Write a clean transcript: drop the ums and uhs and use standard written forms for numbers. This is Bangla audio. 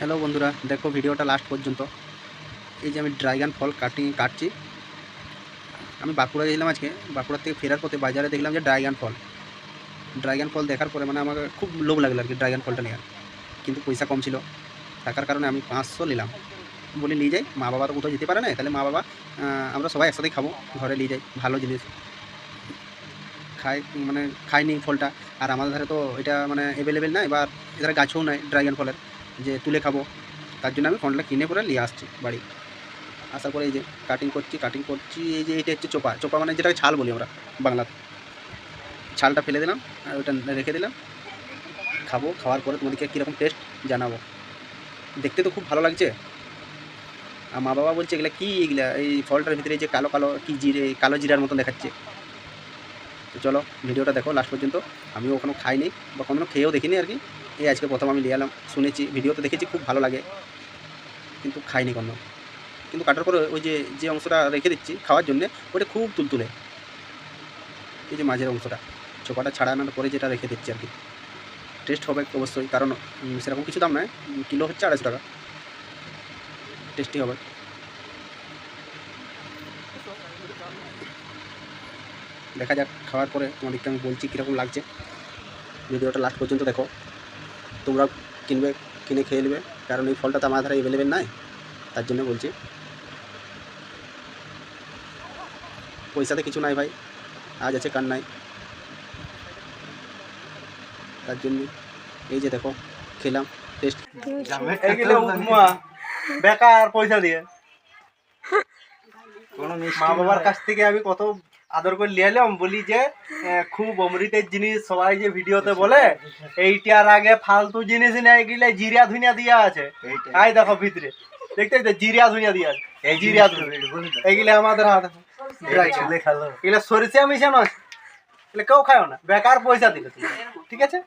হ্যালো বন্ধুরা, দেখো ভিডিওটা লাস্ট পর্যন্ত। এই যে আমি ড্রাগন ফল কাটছি। আমি বাঁকুড়া গেছিলাম আজকে। বাঁকুড়া থেকে ফেরার পথে বাজারে দেখলাম যে ড্রাগন ফল দেখার পরে মানে আমাকে খুব লোভ লাগলো আর কি ড্রাগন ফলটা নেওয়ার। কিন্তু পয়সা কম ছিল, থাকার কারণে আমি 500 নিলাম। বলে নিয়ে যাই, মা বাবা তো কোথাও যেতে পারে না, তাহলে মা বাবা আমরা সবাই একসাথেই খাবো, ঘরে নিয়ে যাই, ভালো জিনিস খাই। মানে খাইনি ফলটা। আর আমাদের ধারে তো এটা মানে অ্যাভেলেবেল নাই, বা এধারে গাছও নাই ড্রাগন ফলের যে তুলে খাবো। তার জন্য আমি ফলটা কিনে পরে নিয়ে আসছি বাড়ি। আসার পরে এই যে কাটিং করছি। এই যে এটা হচ্ছে চোপা চোপা, মানে যেটাকে ছাল বলি আমরা বাংলাতে। ছালটা ফেলে দিলাম আর ওটা রেখে দিলাম। খাবো, খাওয়ার পরে তোমাদেরকে কীরকম টেস্ট জানাবো। দেখতে তো খুব ভালো লাগছে। আর মা বাবা বলছে এগুলা কী, এগুলা এই ফলটার ভিতরে যে কালো কালো কী জিরে, কালো জিরার মতন দেখাচ্ছে। তো চলো ভিডিওটা দেখো লাস্ট পর্যন্ত। আমিও ওখানে খাইনি বা কোনো খেয়েও দেখিনি আর কি। এই আজকে প্রথম আমি নিয়ে এলাম, শুনেছি ভিডিওতে দেখেছি খুব ভালো লাগে, কিন্তু খাইনি কোনো। কিন্তু কাটার পরে ওই যে যে অংশটা রেখে দিচ্ছি খাওয়ার জন্যে, ওটা খুব তুলতুলে। এই যে মাঝের অংশটা, চোপাটা ছাড়ানোর পরে যেটা রেখে দিচ্ছি আর কি। টেস্ট হবে অবশ্যই, কারণ সেরকম কিছু দাম নয়, কিলো হচ্ছে 250 টাকা। টেস্টি হবে। দেখা যাক খাওয়ার পরে তোমাদেরকে আমি বলছি কীরকম লাগছে। ভিডিওটা লাস্ট পর্যন্ত দেখো। তোমরা কিনে খেয়ে নেবে, কারণ এই ফলটা তো আমার ধারে অ্যাভেলেবেল নাই, তার জন্য বলছি। পয়সাতে কিছু নাই ভাই, আজ আছে কার নাই, তার জন্য এই যে দেখো খেলাম। টেস্ট এগুলো উপমা বেকার পয়সা দিয়ে মা বাবার কাছ থেকে আমি কত আদর করে নিয়ে এলাম, বলি যে খুব অমৃতের জিনিস সবাই যে ভিডিওতে বলে, এইটার আগে ফালতু জিনিস নেই, গেলে জিরা ধুনিয়া দিয়া আছে। তাই দেখো ভিতরে দেখতে জিরা ধুনিয়া দিয়া আছে, এই জিরা এইগুলো আমাদের হাত এগুলো সরিষা মিশানো আছে, এগুলো কেউ খায় না, বেকার পয়সা দিলে। ঠিক আছে।